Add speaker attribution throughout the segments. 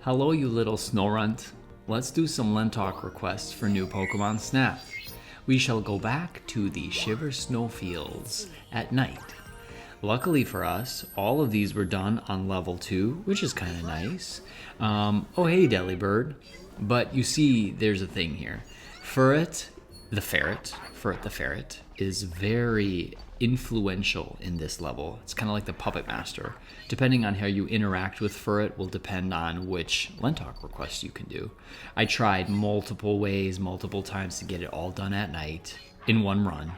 Speaker 1: Hello, you little Snorunt. Let's do some LenTalk requests for new Pokemon Snap. We shall go back to the Shiver Snowfields at night. Luckily for us, all of these were done on level 2, which is kind of nice. Oh hey Delibird. But you see, there's a thing here. Furret the ferret, is very influential in this level. It's kind of like the Puppet Master. Depending on how you interact with Furret will depend on which LenTalk request you can do. I tried multiple ways, multiple times to get it all done at night in one run.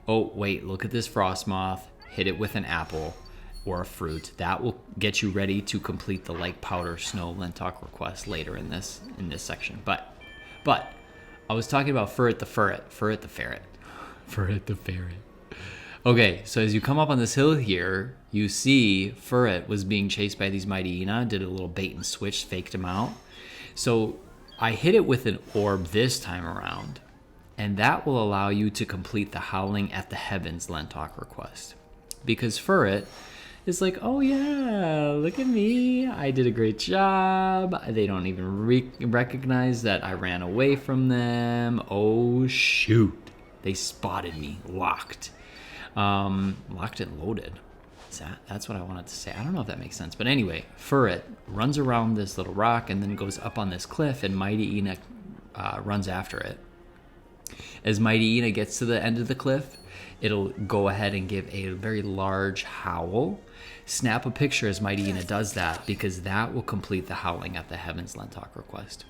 Speaker 1: Oh wait, look at this Frosmoth. Hit it with an apple or a fruit. That will get you ready to complete the Like Powder Snow LenTalk request later in this section. But I was talking about Furret the ferret. Okay, so as you come up on this hill here, you see Furret was being chased by these Mightyena, did a little bait and switch, faked him out. So I hit it with an orb this time around, and that will allow you to complete the Howling at the Heavens LenTalk request. Because Furret is like, oh yeah, look at me, I did a great job. They don't even recognize that I ran away from them. Oh shoot, they spotted me, locked and loaded. That's what I wanted to say. I don't know if that makes sense, but anyway, Furret runs around this little rock and then goes up on this cliff, and Mightyena runs after it. As Mightyena gets to the end of the cliff, it'll go ahead and give a very large howl. Snap a picture as Mightyena does that, because that will complete the Howling at the Heavens LenTalk request.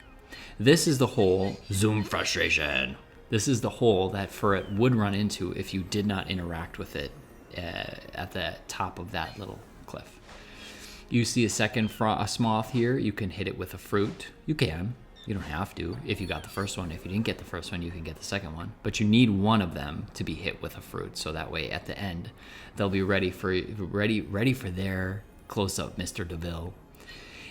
Speaker 1: This is the hole, zoom frustration. This is the hole that Furret would run into if you did not interact with it at the top of that little cliff. You see a second Frosmoth here. You can hit it with a fruit. You can. You don't have to if you got the first one. If you didn't get the first one, you can get the second one. But you need one of them to be hit with a fruit, so that way at the end they'll be ready for their close-up Mr. DeVille.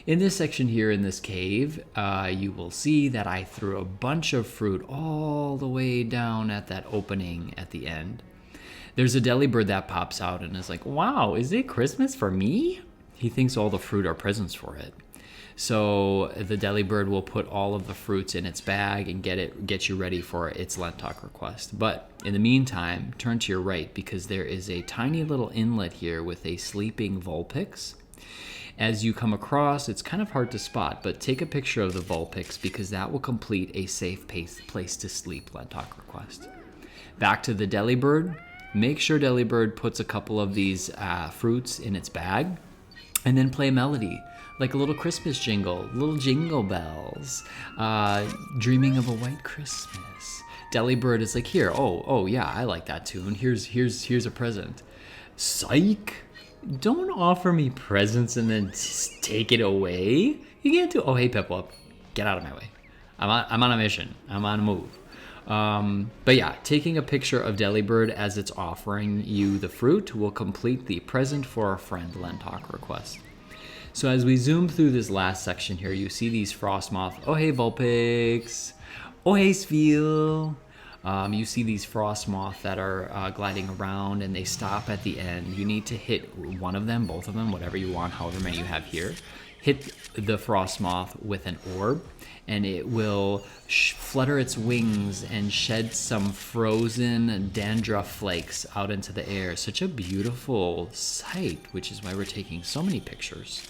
Speaker 1: In this section here in this cave, you will see that I threw a bunch of fruit all the way down at that opening at the end. There's a Delibird that pops out and is like, wow, is it Christmas for me? He thinks all the fruit are presents for it. So the Delibird will put all of the fruits in its bag and get you ready for its LenTalk request. But in the meantime, turn to your right, because there is a tiny little inlet here with a sleeping Vulpix. As you come across, it's kind of hard to spot, but take a picture of the Vulpix, because that will complete a safe place to sleep LenTalk request. Back to the Delibird. Make sure Delibird puts a couple of these fruits in its bag, and then play a melody, like a little Christmas jingle, little jingle bells, dreaming of a white Christmas. Delibird is like, here, oh yeah, I like that tune. Here's a present. Psych! Don't offer me presents and then take it away. You can't do. Oh hey Piplup, get out of my way. I'm on a mission. I'm on a move. But yeah, taking a picture of Delibird as it's offering you the fruit will complete the present for a friend LenTalk request. So as we zoom through this last section here, you see these Frosmoth. Oh hey Vulpix. Oh hey Spheal. You see these Frosmoth that are gliding around, and they stop at the end. You need to hit one of them, both of them, whatever you want, however many you have here. Hit the Frosmoth with an orb, and it will flutter its wings and shed some frozen dandruff flakes out into the air. Such a beautiful sight, which is why we're taking so many pictures.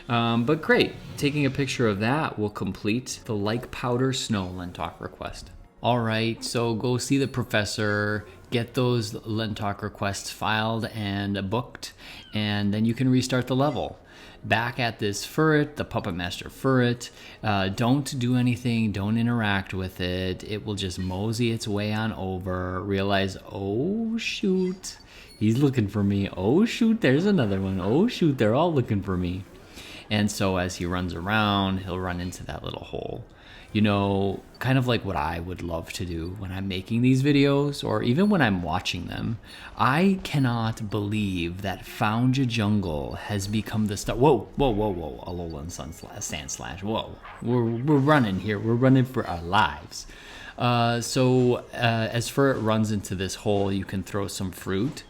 Speaker 1: But great, taking a picture of that will complete the Like Powder Snow LenTalk request. All right, so go see the professor, get those LenTalk requests filed and booked, and then you can restart the level. Back at this Furret, the Puppet Master Furret, don't do anything, don't interact with it. It will just mosey its way on over, realize, oh shoot, he's looking for me. Oh shoot, there's another one. Oh shoot, they're all looking for me. And so as he runs around, he'll run into that little hole. You know, kind of like what I would love to do when I'm making these videos, or even when I'm watching them. I cannot believe that Foundja Jungle has become the star. Whoa, Alolan Sand Slash. Whoa, we're running here. We're running for our lives. So as Furret runs into this hole, you can throw some fruit.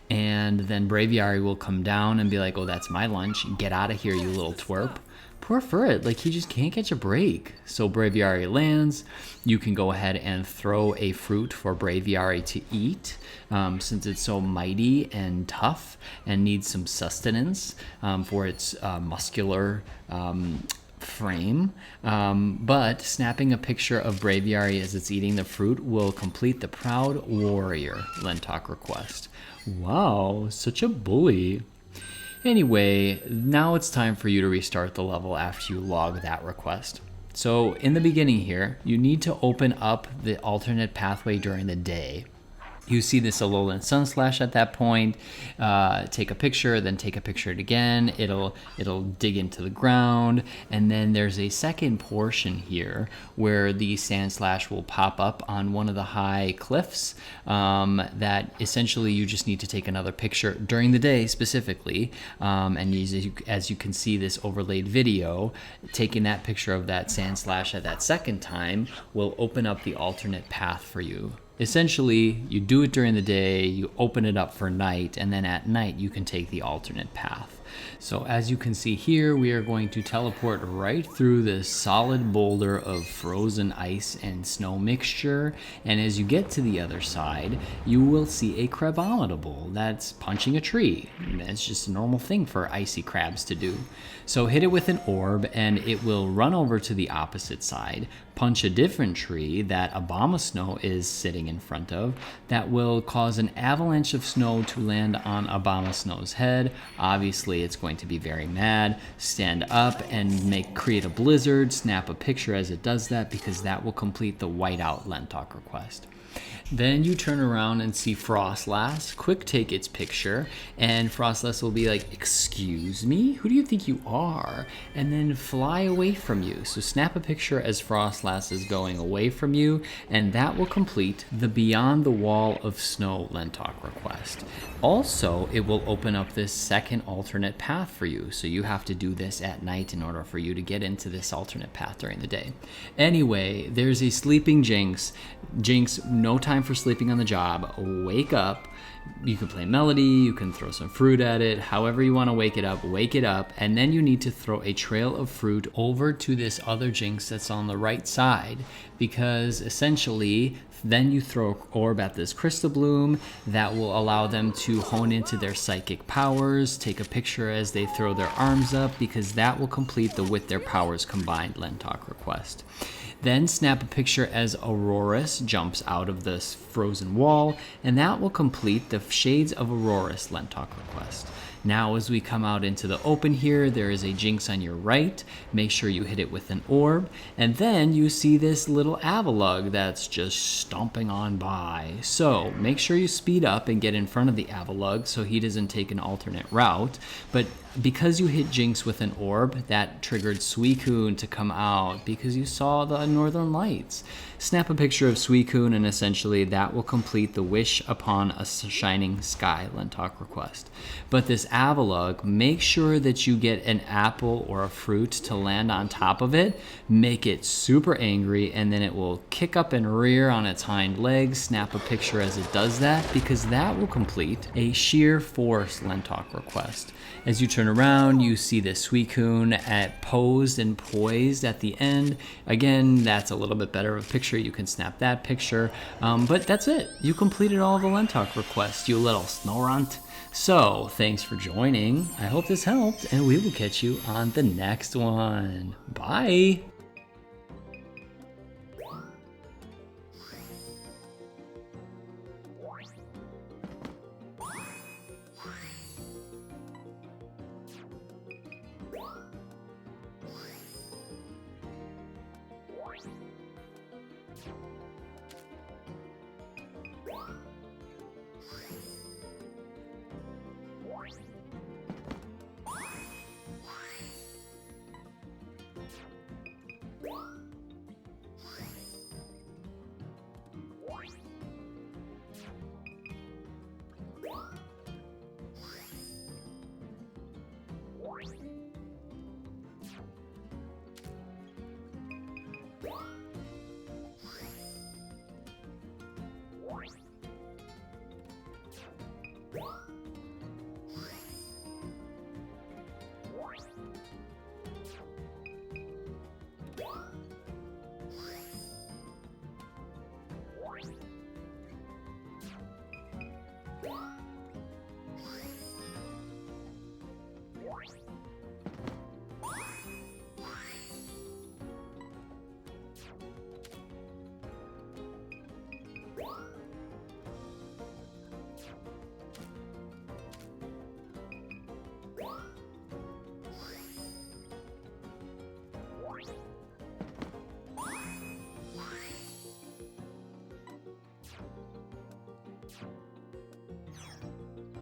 Speaker 1: And then Braviary will come down and be like, oh, that's my lunch. Get out of here, you little twerp. Poor Furret, like he just can't catch a break. So Braviary lands. You can go ahead and throw a fruit for Braviary to eat, since it's so mighty and tough and needs some sustenance for its muscular frame. But snapping a picture of Braviary as it's eating the fruit will complete the Proud Warrior LenTalk request. Wow, such a bully. Anyway, now it's time for you to restart the level after you log that request. So in the beginning here, you need to open up the alternate pathway during the day. You see this Alolan Sunslash at that point. Take a picture, then take a picture again. It'll dig into the ground, and then there's a second portion here where the Sandslash will pop up on one of the high cliffs. That essentially you just need to take another picture during the day specifically. And as you can see this overlaid video, taking that picture of that Sandslash at that second time will open up the alternate path for you. Essentially, you do it during the day, you open it up for night, and then at night you can take the alternate path. So as you can see here, we are going to teleport right through this solid boulder of frozen ice and snow mixture. And as you get to the other side, you will see a Crabominable that's punching a tree. That's just a normal thing for icy crabs to do. So hit it with an orb and it will run over to the opposite side, punch a different tree that Abomasnow is sitting in front of. That will cause an avalanche of snow to land on Abomasnow's head. Obviously, it's going to be very mad, stand up and create a blizzard, snap a picture as it does that, because that will complete the Whiteout LenTalk request. Then you turn around and see Froslass, quick take its picture, and Froslass will be like, "Excuse me? Who do you think you are?" And then fly away from you. So snap a picture as Froslass is going away from you, and that will complete the Beyond the Wall of Snow LenTalk request. Also, it will open up this second alternate path for you, so you have to do this at night in order for you to get into this alternate path during the day. Anyway, there's a sleeping Jynx. Jynx, no time for sleeping on the job. Wake up. You can play Melody, you can throw some fruit at it, however you want to wake it up, and then you need to throw a trail of fruit over to this other Jynx that's on the right side, because essentially then you throw an orb at this Crystal Bloom that will allow them to hone into their psychic powers. Take a picture as they throw their arms up, because that will complete the With Their Powers Combined LenTalk request. Then snap a picture as Aurorus jumps out of this frozen wall, and that will complete the Shades of Aurorus LenTalk request. Now as we come out into the open here, there is a Jynx on your right. Make sure you hit it with an orb, and then you see this little Avalugg that's just stomping on by. So make sure you speed up and get in front of the Avalugg so he doesn't take an alternate route. But because you hit Jynx with an orb, that triggered Suicune to come out because you saw the Northern Lights. Snap a picture of Suicune, and essentially that will complete the Wish Upon a Shining Sky LenTalk request. But this Avalugg, make sure that you get an apple or a fruit to land on top of it, make it super angry, and then it will kick up and rear on its hind legs. Snap a picture as it does that, because that will complete a Sheer Force LenTalk request. As you turn around, you see the Suicune posed and poised at the end. Again, that's a little bit better of a picture. You can snap that picture. But that's it. You completed all the LenTalk requests, you little Snorunt. So, thanks for joining. I hope this helped, and we will catch you on the next one. Bye!